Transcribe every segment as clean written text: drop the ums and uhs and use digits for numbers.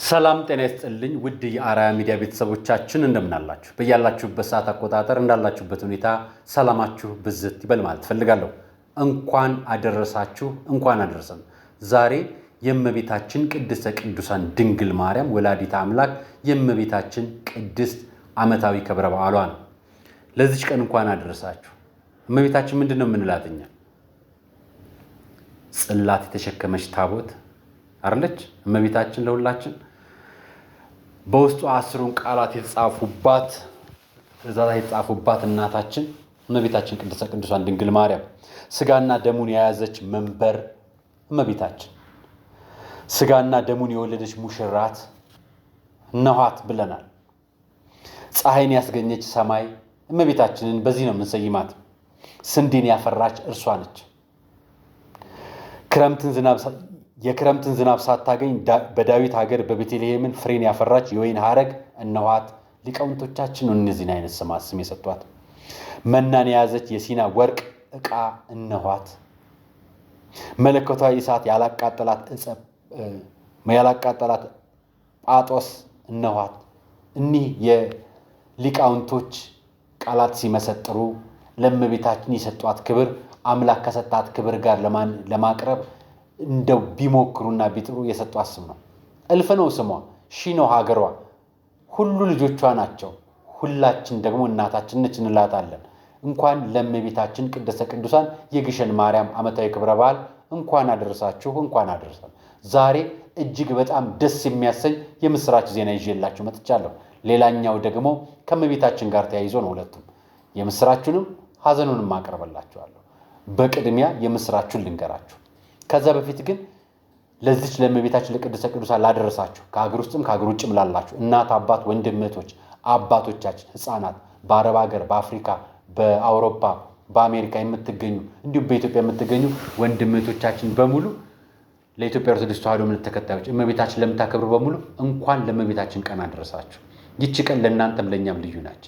ሰላም ጤና ይስጥልኝ ውድ የአርአያ ሚዲያ ቤተሰቦቻችን እንደምን አላችሁ? በያላችሁበት ሰዓት አቆጣጠር እንዳላችሁበት ሁኔታ ሰላማችሁ ብዝት ይበል ማለት ፈልጋለሁ። እንኳን አደረሳችሁ፣ እንኳን አደረሰን። ዛሬ የእመቤታችን ቅድስተ ቅዱሳን ድንግል ማርያም ወላዲተ አምላክ የእመቤታችን ቅድስት ዓመታዊ ክብረ በዓሏ ነው። ለዚች ቀን እንኳን አደረሳችሁ። እመቤታችን ምንድን ነው የምንላትኛ? ጽላት የተሸከመች ታቦት አይደለች እመቤታችን ለሁላችን። በውስጡ 10ሩን ቃላት የተጻፉባት ትእዛዛት የተጻፉባት እናታችን እመቤታችን ቅድስተ ቅዱሳን ድንግል ማርያም፣ ስጋና ደሙን የያዘች መንበር እመቤታችን፣ ስጋና ደሙን የወለደች ሙሽራት እነኋት ብለናል። ፀሐይን ያስገኘች ሰማይ እመቤታችንን በዚህ ነው የምንሰይማት። ስንዴን ያፈራች እርሷ ነች። የክረምትን ዝናብ ሳታገኝ በዳዊት ሀገር በቤተልሔምን ፍሬን ያፈራች የወይን ሐረግ እነኋት። ሊቃውንቶቻችን ነው እነዚህን አይነት ስም የሰጧት። መናን የያዘች የሲና ወርቅ ዕቃ እነኋት። መለኮታዊ እሳት ያላቃጠላት ጳጦስ እነኋት። እኒህ የሊቃውንቶች ቃላት ሲመሰጥሩ ለእመቤታችን የሰጧት ክብር አምላክ ከሰጣት ክብር ጋር ለማቅረብ እንደው ቢሞክሩና ቢጥሩ የሰጧት ስም ነው። እልፍ ነው ስሟ፣ ሺህ ነው ሀገሯ፣ ሁሉ ልጆቿ ናቸው። ሁላችን ደግሞ እናታችን ነች እንላታለን። እንኳን ለእመቤታችን ቅድስተ ቅዱሳን የግሸን ማርያም ዓመታዊ ክብረ በዓል እንኳን አደረሳችሁ፣ እንኳን አደረሰን። ዛሬ እጅግ በጣም ደስ የሚያሰኝ የምስራች ዜና ይዤላችሁ መጥቻለሁ። ሌላኛው ደግሞ ከእመቤታችን ጋር ተያይዞ ነው። ሁለቱም የምስራቹንም ሀዘኑንም አቀርበላችኋለሁ። በቅድሚያ የምስራቹን ልንገራችሁ። ከዛ በፊት ግን ለዚች ለእመቤታችን ለቅድስተ ቅዱሳን ላደረሳችሁ ከሀገር ውስጥም ከሀገር ውጭም ላላችሁ እናት፣ አባት፣ ወንድም፣ እህቶች፣ አባቶቻችን፣ ሕፃናት በአረብ ሀገር፣ በአፍሪካ፣ በአውሮፓ፣ በአሜሪካ የምትገኙ እንዲሁም በኢትዮጵያ የምትገኙ ወንድም እህቶቻችን በሙሉ ለኢትዮጵያ ኦርቶዶክስ ተዋሕዶ እምነት ተከታዮች እመቤታችን ለምታከብሩ በሙሉ እንኳን ለእመቤታችን ቀን አደረሳችሁ። ይቺ ቀን ለእናንተም ለእኛም ልዩ ናች።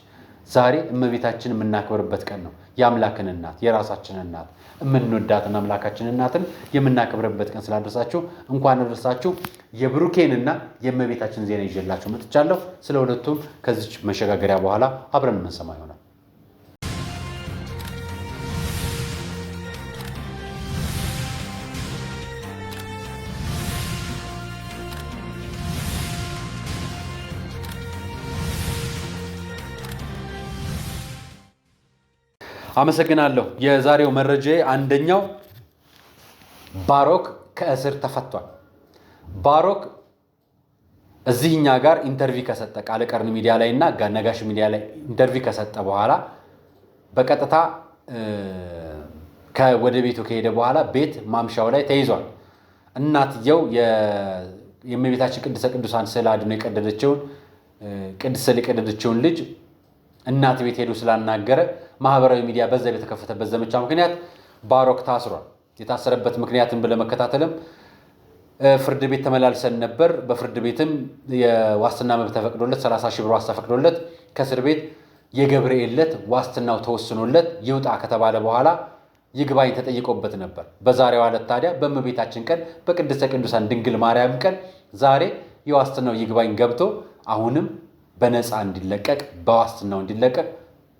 ዛሬ እመቤታችን የምናከብርበት ቀን ነው። የአምላክን እናት የራሳችን እናት የምንወዳትን አምላካችን እናትን የምናከብርበት ቀን ስላደረሳችሁ እንኳን አደረሳችሁ። የብሩኬንና የእመቤታችን ዜና ይዤላችሁ መጥቻለሁ። ስለ ሁለቱም ከዚች መሸጋገሪያ በኋላ አብረን የምንሰማ ይሆናል። አመሰግናለሁ። የዛሬው መረጃ አንደኛው ባሮክ ከእስር ተፈቷል። ባሮክ እዚህኛ ጋር ኢንተርቪው ከሰጠ ቃለ ቀርን ሚዲያ ላይ እና ነጋሽ ሚዲያ ላይ ኢንተርቪው ከሰጠ በኋላ በቀጥታ ወደ ቤቱ ከሄደ በኋላ ቤት ማምሻው ላይ ተይዟል። እናትየው የእመቤታችን ቅድስተ ቅዱሳን ስዕለ አድኅኖ የቀደደችውን ልጅ እናት ቤት ሄዱ ስላናገረ ማህበራዊ ሚዲያ በዛ በተከፈተበት ዘመቻ ምክንያት ባሮክ ታስሯል። የታሰረበት ምክንያትን ለመከታተልም ፍርድ ቤት ተመላልሰን ነበር። በፍርድ ቤትም የዋስትና መብት ተፈቅዶለት 30 ሺህ ብር ዋስ ተፈቅዶለት ከእስር ቤት የገብርኤል ዕለት ዋስትናው ተወስኖለት ይውጣ ከተባለ በኋላ ይግባኝ ተጠይቆበት ነበር። በዛሬው ዕለት ታዲያ በእመቤታችን ቀን በቅድስተ ቅዱሳን ድንግል ማርያም ቀን ዛሬ የዋስትናው ይግባኝ ገብቶ አሁንም በነፃ እንዲለቀቅ በዋስትናው እንዲለቀቅ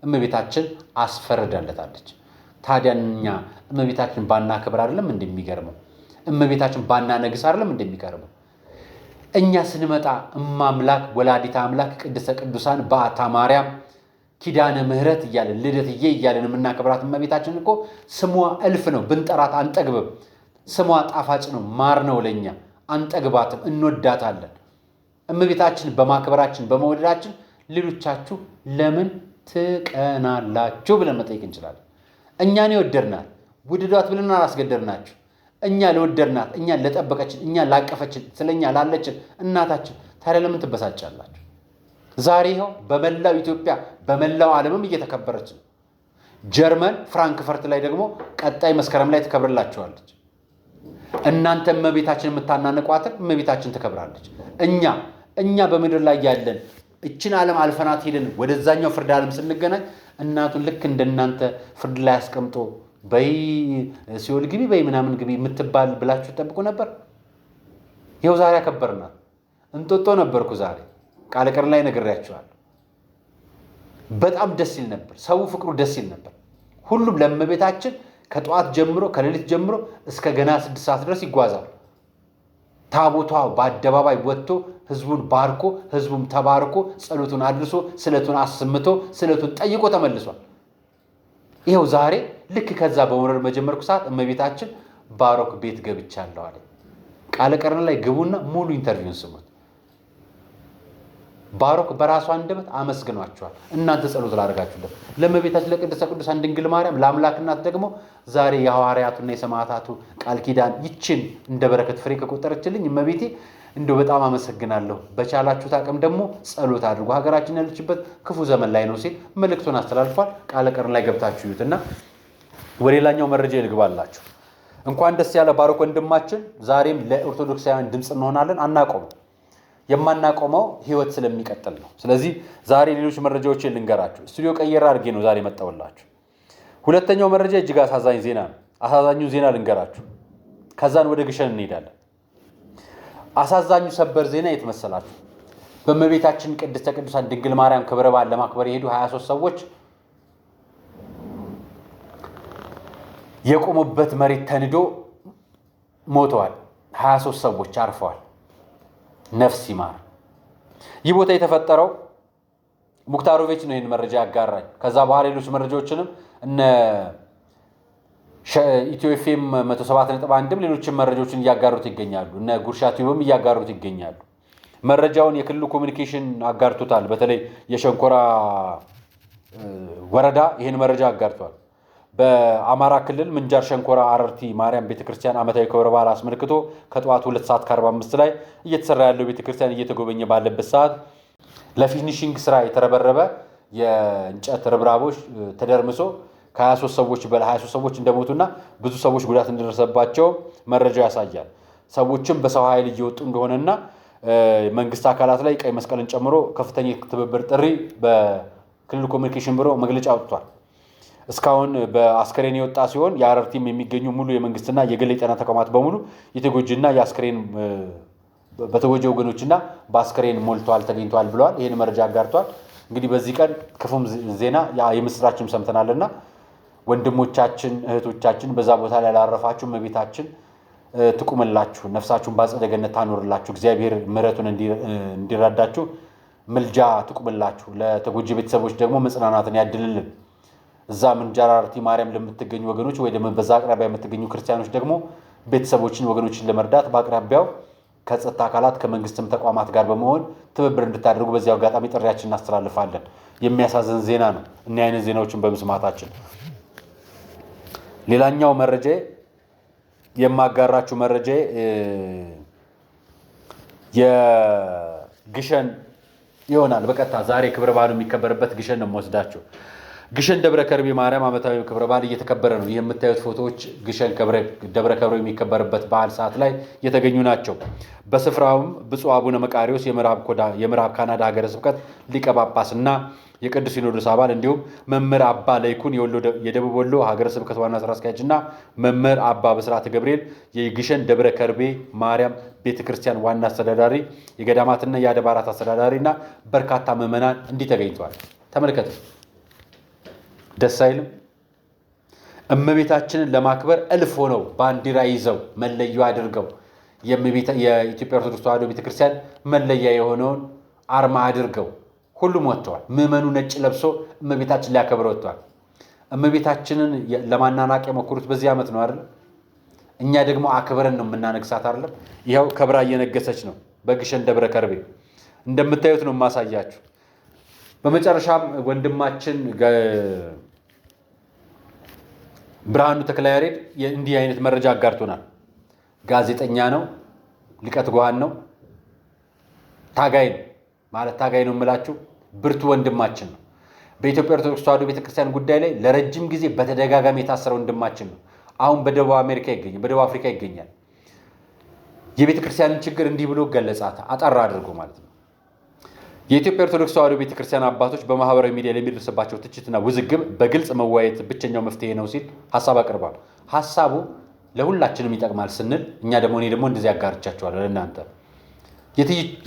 እመቤታችን አስፈርዳለታለች። ታዲያ እኛ እመቤታችን ባናከብር አይደለም እንደሚገርመው? እመቤታችን ባናነግስ አይደለም እንደሚገርመው? እኛ ስንመጣ እማምላክ ወላዲተ አምላክ ቅድስተ ቅዱሳን በዓታ ማርያም ኪዳነ ምሕረት እያለን ልደትዬ እያለን የምናከብራት እመቤታችን እኮ ስሟ እልፍ ነው። ብንጠራት አንጠግብም። ስሟ ጣፋጭ ነው፣ ማር ነው። ለእኛ አንጠግባትም፣ እንወዳታለን። እመቤታችን በማክበራችን በመውደዳችን ሌሎቻችሁ ለምን ትቀናላችሁ ብለን መጠየቅ እንችላለን። እኛን የወደድናት ውድዷት ብለን አላስገደድናችሁ። እኛ ለወደድናት፣ እኛ ለጠበቀችን፣ እኛ ላቀፈችን፣ ስለኛ ላለችን እናታችን ታዲያ ለምን ትበሳጫላችሁ? ዛሬ ይኸው በመላው ኢትዮጵያ በመላው ዓለምም እየተከበረች ነው። ጀርመን ፍራንክፈርት ላይ ደግሞ ቀጣይ መስከረም ላይ ትከብርላችኋለች። እናንተ እመቤታችን የምታናንቋትን እመቤታችን ትከብራለች። እኛ በምድር ላይ ያለን እችን ዓለም አልፈናት ሄደን ወደዛኛው ፍርድ ዓለም ስንገናኝ እናቱን ልክ እንደናንተ ፍርድ ላይ አስቀምጦ በይ ሲኦል ግቢ በይ ምናምን ግቢ የምትባል ብላችሁ ጠብቁ ነበር። ይኸው ዛሬ አከበርናት። እንጦጦ ነበርኩ ዛሬ ቃለ ቀርን ላይ ነግሬያቸዋለሁ። በጣም ደስ ይል ነበር። ሰው ፍቅሩ ደስ ይል ነበር። ሁሉም ለእመቤታችን ከጠዋት ጀምሮ ከሌሊት ጀምሮ እስከ ገና 6 ሰዓት ድረስ ይጓዛል። ታቦቷ በአደባባይ ወጥቶ ህዝቡን ባርኮ ህዝቡም ተባርኮ ጸሎቱን አድርሶ ስለቱን አስምቶ ስለቱን ጠይቆ ተመልሷል። ይኸው ዛሬ ልክ ከዛ በመውረድ መጀመርኩ ሰዓት እመቤታችን ባሮክ ቤት ገብቻለሁ አለ። ቃለ ቀርን ላይ ግቡና ሙሉ ኢንተርቪውን ስሙት። ባሮክ በራሷ አንደበት አመስግኗቸዋል። እናንተ ጸሎት ላደርጋችሁለት ለእመቤታችን ለቅድስተ ቅዱሳን ድንግል ማርያም ለአምላክ እናት ደግሞ ዛሬ የሐዋርያቱና የሰማዕታቱ ቃል ኪዳን ይችን እንደ በረከት ፍሬ ከቆጠረችልኝ እመቤቴ እንደው በጣም አመሰግናለሁ። በቻላችሁት አቅም ደግሞ ጸሎት አድርጉ፣ ሀገራችን ያለችበት ክፉ ዘመን ላይ ነው ሲል መልእክቱን አስተላልፏል። ቃለ ቀርን ላይ ገብታችሁ ይዩትና ወደ ሌላኛው መረጃ ይልግባላችሁ። እንኳን ደስ ያለ ባሮክ ወንድማችን። ዛሬም ለኦርቶዶክሳውያን ድምፅ እንሆናለን። አናቆም የማናቆመው ህይወት ስለሚቀጥል ነው። ስለዚህ ዛሬ ሌሎች መረጃዎችን ልንገራችሁ። ስቱዲዮ ቀየር አድርጌ ነው ዛሬ መጣሁላችሁ። ሁለተኛው መረጃ እጅግ አሳዛኝ ዜና ነው። አሳዛኙ ዜና ልንገራችሁ፣ ከዛን ወደ ግሸን እንሄዳለን። አሳዛኙ ሰበር ዜና የት መሰላችሁ? በእመቤታችን ቅድስተ ቅዱሳን ድንግል ማርያም ክብረ በዓል ለማክበር የሄዱ 23 ሰዎች የቆሙበት መሬት ተንዶ ሞተዋል። 23 ሰዎች አርፈዋል። ነፍስ ይማር። ይህ ቦታ የተፈጠረው ሙክታሮቪች ነው ይህን መረጃ ያጋራኝ። ከዛ በኋላ ሌሎች መረጃዎችንም እነ ኢትዮ ኤፍኤም 107.1 ሌሎችም መረጃዎችን እያጋሩት ይገኛሉ። እነ ጉርሻ ቲዩብም እያጋሩት ይገኛሉ። መረጃውን የክልሉ ኮሚኒኬሽን አጋርቶታል። በተለይ የሸንኮራ ወረዳ ይህን መረጃ አጋርቷል። በአማራ ክልል ምንጃር ሸንኮራ አረርቲ ማርያም ቤተክርስቲያን ዓመታዊ ክብረ በዓል አስመልክቶ ከጠዋቱ 2:45 ላይ እየተሰራ ያለው ቤተክርስቲያን እየተጎበኘ ባለበት ሰዓት ለፊኒሺንግ ስራ የተረበረበ የእንጨት ርብራቦች ተደርምሶ ከ23 ሰዎች በላይ 23 ሰዎች እንደሞቱና ብዙ ሰዎች ጉዳት እንደደረሰባቸው መረጃው ያሳያል። ሰዎችም በሰው ኃይል እየወጡ እንደሆነና መንግስት አካላት ላይ ቀይ መስቀልን ጨምሮ ከፍተኛ ትብብር ጥሪ በክልሉ ኮሚኒኬሽን ቢሮ መግለጫ ወጥቷል። እስካሁን በአስከሬን የወጣ ሲሆን የአረርቲም የሚገኙ ሙሉ የመንግስትና የግል ጤና ተቋማት በሙሉ የተጎጂና የአስከሬን በተጎጂ ወገኖችና በአስከሬን ሞልቷል ተገኝቷል ብለዋል። ይህን መረጃ አጋርቷል። እንግዲህ በዚህ ቀን ክፉም ዜና የምስራችንም ሰምተናልና ወንድሞቻችን እህቶቻችን በዛ ቦታ ላይ ላረፋችሁ እመቤታችን ትቁምላችሁ፣ ነፍሳችሁን በአጸደ ገነት ታኖርላችሁ፣ እግዚአብሔር ምሕረቱን እንዲረዳችሁ ምልጃ ትቁምላችሁ። ለተጎጂ ቤተሰቦች ደግሞ መጽናናትን ያድልልን። እዛ ምንጃር አረርቲ ማርያም ለምትገኙ ወገኖች ወይ ደግሞ በዛ አቅራቢያ የምትገኙ ክርስቲያኖች ደግሞ ቤተሰቦችን ወገኖችን ለመርዳት በአቅራቢያው ከጸጥታ አካላት ከመንግስትም ተቋማት ጋር በመሆን ትብብር እንድታደርጉ በዚያው አጋጣሚ ጥሪያችንን እናስተላልፋለን። የሚያሳዝን ዜና ነው እና አይነት ዜናዎችን በመስማታችን። ሌላኛው መረጃ የማጋራችሁ መረጃ የግሸን ይሆናል። በቀጥታ ዛሬ ክብረ በዓሉ የሚከበርበት ግሸን ነው የምወስዳችሁ። ግሸን ደብረ ከርቤ ማርያም ዓመታዊ ክብረ በዓል እየተከበረ ነው። ይህ የምታዩት ፎቶዎች ግሸን ደብረ ከርቤ የሚከበርበት በዓል ሰዓት ላይ የተገኙ ናቸው። በስፍራውም ብፁዕ አቡነ መቃሪዎስ የምዕራብ ካናዳ ሀገረ ስብከት ሊቀ ጳጳስና የቅዱስ ሲኖዶስ አባል እንዲሁም መምህር አባ ለይኩን የደቡብ ወሎ ሀገረ ስብከት ዋና ስራ አስኪያጅና መምህር አባ በስርዓተ ገብርኤል የግሸን ደብረ ከርቤ ማርያም ቤተክርስቲያን ዋና አስተዳዳሪ፣ የገዳማትና የአድባራት አስተዳዳሪና በርካታ ምዕመናን እንዲህ ተገኝተዋል። ተመልከቱ። ደስ አይልም? እመቤታችንን ለማክበር እልፍ ሆነው ባንዲራ ይዘው መለያ አድርገው የኢትዮጵያ ኦርቶዶክስ ተዋሕዶ ቤተክርስቲያን መለያ የሆነውን አርማ አድርገው ሁሉም ወጥተዋል። ምዕመኑ ነጭ ለብሶ እመቤታችን ሊያከብር ወጥቷል። እመቤታችንን ለማናናቅ የሞከሩት በዚህ ዓመት ነው አይደል? እኛ ደግሞ አክብረን ነው የምናነግሳት አይደል? ይኸው ከብራ እየነገሰች ነው በግሸን ደብረ ከርቤ እንደምታዩት ነው የማሳያችሁ። በመጨረሻም ወንድማችን ብርሃኑ ተክለያሬድ እንዲህ አይነት መረጃ አጋርቶናል። ጋዜጠኛ ነው፣ ሊቀት ጓሃን ነው፣ ታጋይ ነው። ማለት ታጋይ ነው የምላችሁ ብርቱ ወንድማችን ነው። በኢትዮጵያ ኦርቶዶክስ ተዋሕዶ ቤተክርስቲያን ጉዳይ ላይ ለረጅም ጊዜ በተደጋጋሚ የታሰረ ወንድማችን ነው። አሁን በደቡብ አፍሪካ ይገኛል። የቤተክርስቲያንን ችግር እንዲህ ብሎ ገለጻት፣ አጠራ አድርጎ ማለት ነው። የኢትዮጵያ ኦርቶዶክስ ተዋሕዶ ቤተክርስቲያን አባቶች በማህበራዊ ሚዲያ ላይ የሚደርስባቸው ትችትና ውዝግብ በግልጽ መወያየት ብቸኛው መፍትሄ ነው ሲል ሐሳብ አቅርቧል። ሐሳቡ ለሁላችንም ይጠቅማል ስንል እኔ ደግሞ እንደዚህ አጋርቻችኋለሁ ለእናንተ።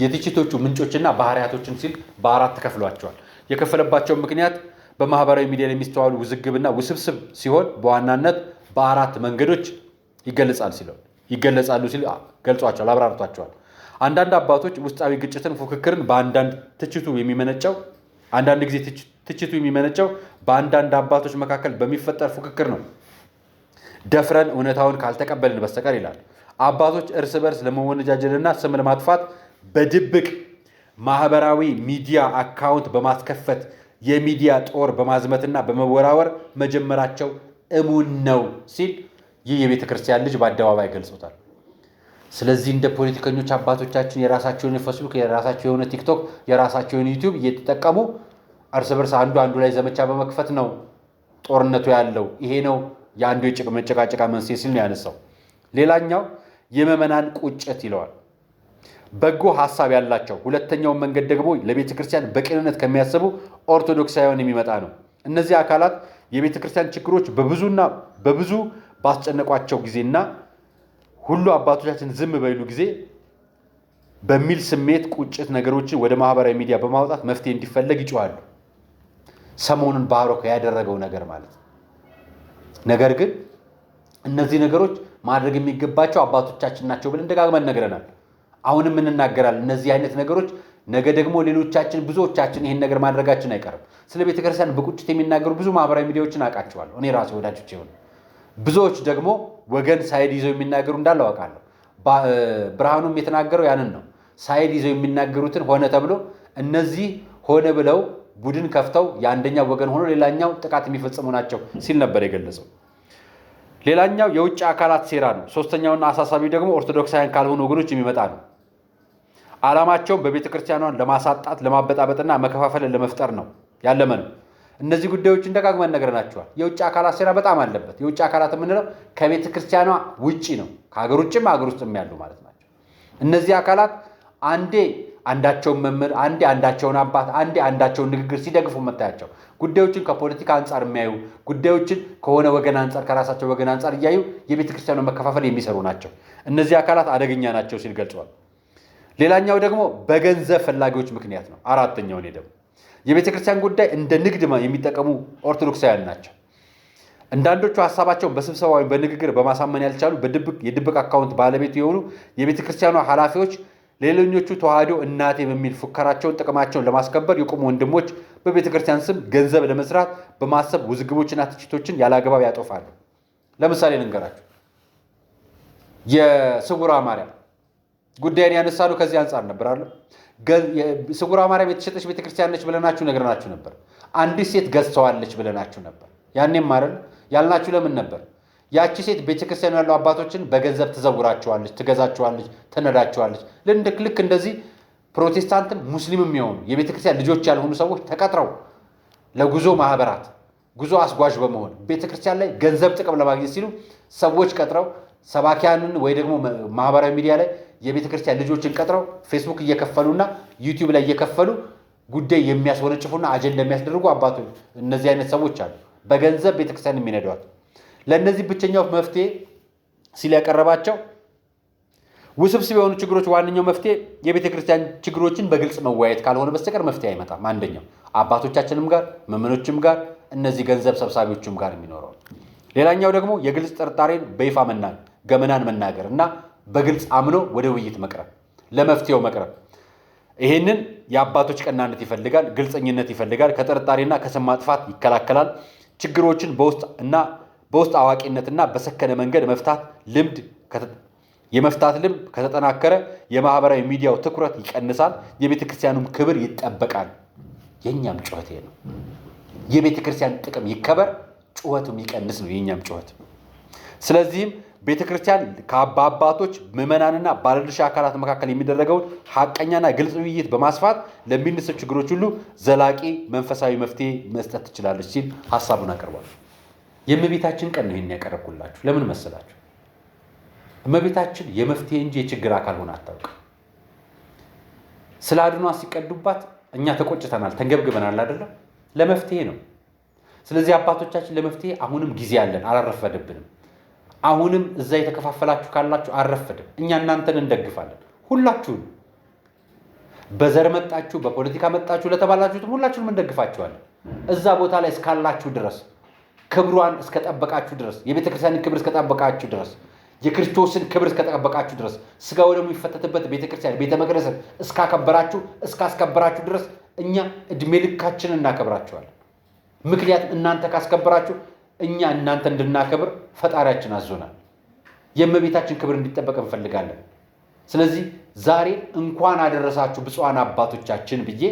የትችቶቹ ምንጮችና ባህሪያቶችን ሲል በአራት ከፍሏቸዋል። የከፈለባቸው ምክንያት በማህበራዊ ሚዲያ ላይ የሚስተዋሉ ውዝግብና ውስብስብ ሲሆን በዋናነት በአራት መንገዶች ይገለጻሉ ሲል ገልጿቸዋል፣ አብራርቷቸዋል። አንዳንድ አባቶች ውስጣዊ ግጭትን፣ ፉክክርን አንዳንድ ጊዜ ትችቱ የሚመነጨው በአንዳንድ አባቶች መካከል በሚፈጠር ፉክክር ነው፣ ደፍረን እውነታውን ካልተቀበልን በስተቀር ይላል። አባቶች እርስ በርስ ለመወነጃጀልና ስም ለማጥፋት በድብቅ ማህበራዊ ሚዲያ አካውንት በማስከፈት የሚዲያ ጦር በማዝመትና በመወራወር መጀመራቸው እሙን ነው ሲል ይህ የቤተ ክርስቲያን ልጅ በአደባባይ ገልጾታል። ስለዚህ እንደ ፖለቲከኞች አባቶቻችን የራሳቸውን ፌስቡክ፣ የራሳቸው የሆነ ቲክቶክ፣ የራሳቸው የሆነ ዩቲዩብ እየተጠቀሙ እርስ በርስ አንዱ ላይ ዘመቻ በመክፈት ነው ጦርነቱ ያለው። ይሄ ነው የአንዱ መጨቃጨቃ መንስኤ ሲል ነው ያነሳው። ሌላኛው የምዕመናን ቁጭት ይለዋል። በጎ ሐሳብ ያላቸው። ሁለተኛው መንገድ ደግሞ ለቤተ ክርስቲያን በቅንነት ከሚያስቡ ኦርቶዶክሳውያን የሚመጣ ነው። እነዚህ አካላት የቤተ ክርስቲያን ችግሮች በብዙ ባስጨነቋቸው ጊዜና ሁሉ አባቶቻችን ዝም በይሉ ጊዜ በሚል ስሜት ቁጭት ነገሮችን ወደ ማህበራዊ ሚዲያ በማውጣት መፍትሄ እንዲፈለግ ይጮሃሉ። ሰሞኑን ባሮክ ያደረገው ነገር ማለት ነው። ነገር ግን እነዚህ ነገሮች ማድረግ የሚገባቸው አባቶቻችን ናቸው ብለን ደጋግመን ነግረናል። አሁንም እንናገራለን። እነዚህ አይነት ነገሮች ነገ ደግሞ ብዙዎቻችን ይህን ነገር ማድረጋችን አይቀርም። ስለ ቤተክርስቲያን በቁጭት የሚናገሩ ብዙ ማህበራዊ ሚዲያዎችን አውቃቸዋለሁ። እኔ ራሴ ወዳጆች ይሆን ብዙዎች ደግሞ ወገን ሳይድ ይዘው የሚናገሩ እንዳለ አውቃለሁ። ብርሃኑም የተናገረው ያንን ነው። ሳይድ ይዘው የሚናገሩትን ሆነ ተብሎ እነዚህ ሆነ ብለው ቡድን ከፍተው የአንደኛው ወገን ሆኖ ሌላኛው ጥቃት የሚፈጽሙ ናቸው ሲል ነበር የገለጸው። ሌላኛው የውጭ አካላት ሴራ ነው። ሶስተኛውና አሳሳቢው ደግሞ ኦርቶዶክሳውያን ካልሆኑ ወገኖች የሚመጣ ነው። ዓላማቸውን በቤተ ክርስቲያኗን ለማሳጣት፣ ለማበጣበጥና መከፋፈልን ለመፍጠር ነው ያለመ ነው። እነዚህ ጉዳዮችን ደጋግመን ነግረናቸዋል። የውጭ አካላት ሴራ በጣም አለበት። የውጭ አካላት የምንለው ከቤተ ክርስቲያኗ ውጪ ነው። ከሀገር ውጭም ሀገር ውስጥም ያሉ ማለት ናቸው። እነዚህ አካላት አንዴ አንዳቸውን መምህር፣ አንዴ አንዳቸውን አባት፣ አንዴ አንዳቸውን ንግግር ሲደግፉ መታያቸው። ጉዳዮችን ከፖለቲካ አንጻር የሚያዩ ጉዳዮችን ከሆነ ወገን አንጻር ከራሳቸው ወገን አንጻር እያዩ የቤተ ክርስቲያኗ መከፋፈል የሚሰሩ ናቸው። እነዚህ አካላት አደገኛ ናቸው ሲል ገልጸዋል። ሌላኛው ደግሞ በገንዘብ ፈላጊዎች ምክንያት ነው። አራተኛው ደግሞ የቤተ ክርስቲያን ጉዳይ እንደ ንግድ የሚጠቀሙ ኦርቶዶክሳውያን ናቸው። አንዳንዶቹ ሀሳባቸውን በስብሰባ ወይም በንግግር በማሳመን ያልቻሉ የድብቅ አካውንት ባለቤት የሆኑ የቤተ ክርስቲያኗ ኃላፊዎች ሌሎኞቹ ተዋህዶ እናቴ በሚል ፉከራቸውን ጥቅማቸውን ለማስከበር የቆሙ ወንድሞች በቤተ ክርስቲያን ስም ገንዘብ ለመስራት በማሰብ ውዝግቦችና ትችቶችን ያላግባብ ያጦፋሉ። ለምሳሌ ልንገራችሁ። የስውሯ ማርያም ጉዳይን ያነሳሉ። ከዚህ አንጻር ነበር አለ ስውሯ ማርያም የተሸጠች ቤተክርስቲያን ነች ብለናችሁ ነግረናችሁ ነበር። አንዲት ሴት ገዝተዋለች ብለናችሁ ነበር። ያኔም አይደል ያልናችሁ ለምን ነበር? ያቺ ሴት ቤተክርስቲያን ያለው አባቶችን በገንዘብ ትዘውራቸዋለች፣ ትገዛቸዋለች፣ ትነዳቸዋለች። ልክ እንደዚህ ፕሮቴስታንትም ሙስሊምም የሆኑ የቤተክርስቲያን ልጆች ያልሆኑ ሰዎች ተቀጥረው ለጉዞ ማህበራት ጉዞ አስጓዥ በመሆን ቤተክርስቲያን ላይ ገንዘብ ጥቅም ለማግኘት ሲሉ ሰዎች ቀጥረው ሰባኪያንን ወይ ደግሞ ማህበራዊ ሚዲያ ላይ የቤተክርስቲያን ልጆችን ቀጥረው ፌስቡክ እየከፈሉና ዩቲዩብ ላይ እየከፈሉ ጉዳይ የሚያስወነጭፉና አጀንዳ የሚያስደርጉ አባቶች እነዚህ አይነት ሰዎች አሉ። በገንዘብ ቤተክርስቲያን የሚነዷት። ለእነዚህ ብቸኛው መፍትሄ ሲል ያቀረባቸው ውስብስብ የሆኑ ችግሮች ዋነኛው መፍትሄ የቤተክርስቲያን ችግሮችን በግልጽ መወያየት ካልሆነ በስተቀር መፍትሄ አይመጣም። አንደኛው አባቶቻችንም ጋር ምዕመኖችም ጋር እነዚህ ገንዘብ ሰብሳቢዎችም ጋር የሚኖረው። ሌላኛው ደግሞ የግልጽ ጥርጣሬን በይፋ ገመናን መናገር እና በግልጽ አምኖ ወደ ውይይት መቅረብ፣ ለመፍትሄው መቅረብ። ይሄንን የአባቶች ቀናነት ይፈልጋል፣ ግልጽኝነት ይፈልጋል። ከጥርጣሬና ከስም ማጥፋት ይከላከላል። ችግሮችን በውስጥ አዋቂነትና በሰከነ መንገድ የመፍታት ልምድ ከተጠናከረ የማህበራዊ ሚዲያው ትኩረት ይቀንሳል፣ የቤተ ክርስቲያኑም ክብር ይጠበቃል። የኛም ጩኸት ነው። የቤተ ክርስቲያን ጥቅም ይከበር፣ ጩኸቱም ይቀንስ ነው የኛም ጩኸት። ስለዚህም ቤተ ክርስቲያን ከአባቶች ምዕመናንና ባለድርሻ አካላት መካከል የሚደረገውን ሐቀኛና ግልጽ ውይይት በማስፋት ለሚነሱ ችግሮች ሁሉ ዘላቂ መንፈሳዊ መፍትሄ መስጠት ትችላለች ሲል ሐሳቡን አቅርቧል። የእመቤታችን ቀን ነው ይሄን ያቀረብኩላችሁ። ለምን መሰላችሁ? እመቤታችን የመፍትሄ እንጂ የችግር አካል ሆና አታውቅም። ስለ አድኗ ሲቀዱባት እኛ ተቆጭተናል፣ ተንገብግበናል አይደለም? ለመፍትሄ ነው። ስለዚህ አባቶቻችን ለመፍትሄ አሁንም ጊዜ አለን፣ አላረፈደብንም። አሁንም እዛ የተከፋፈላችሁ ካላችሁ አልረፈደም። እኛ እናንተን እንደግፋለን፣ ሁላችሁን በዘር መጣችሁ በፖለቲካ መጣችሁ ለተባላችሁት ሁላችሁንም እንደግፋችኋለን። እዛ ቦታ ላይ እስካላችሁ ድረስ ክብሯን እስከጠበቃችሁ ድረስ የቤተክርስቲያንን ክብር እስከጠበቃችሁ ድረስ የክርስቶስን ክብር እስከጠበቃችሁ ድረስ ስጋው ደግሞ የሚፈተትበት ቤተክርስቲያን ቤተ መቅደስን እስካስከበራችሁ ድረስ እኛ እድሜ ልካችንን እናከብራችኋለን። ምክንያቱም እናንተ ካስከበራችሁ እኛ እናንተ እንድናከብር ፈጣሪያችን አዞናል። የእመቤታችን ክብር እንዲጠበቅ እንፈልጋለን። ስለዚህ ዛሬ እንኳን አደረሳችሁ ብፁዓን አባቶቻችን ብዬ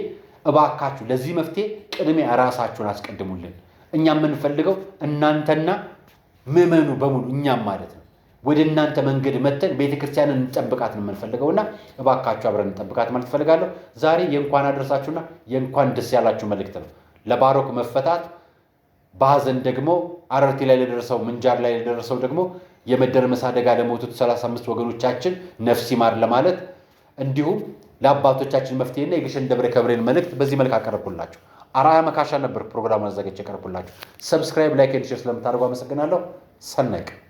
እባካችሁ ለዚህ መፍትሄ ቅድሚያ ራሳችሁን አስቀድሙልን። እኛ የምንፈልገው እናንተና ምዕመኑ በሙሉ እኛም ማለት ነው ወደ እናንተ መንገድ መተን ቤተክርስቲያንን እንጠብቃት ነው የምንፈልገውና እባካችሁ አብረን እንጠብቃት ማለት ፈልጋለሁ። ዛሬ የእንኳን አደረሳችሁና የእንኳን ደስ ያላችሁ መልእክት ነው። ለባሮክ መፈታት በሐዘን ደግሞ አረርቲ ላይ ለደረሰው ምንጃር ላይ ለደረሰው ደግሞ የመደርመስ አደጋ ለሞቱት 35 ወገኖቻችን ነፍስ ይማር ለማለት እንዲሁም ለአባቶቻችን መፍትሄና የግሸን ደብረ ከብሬን መልእክት በዚህ መልክ አቀርብኩላችሁ። አርአያ መካሻ ነበር ፕሮግራሙን አዘጋጅቼ አቀርብኩላችሁ። ሰብስክራይብ፣ ላይክ፣ ሼር ስለምታደርጉ አመሰግናለሁ። ሰናይ ቀን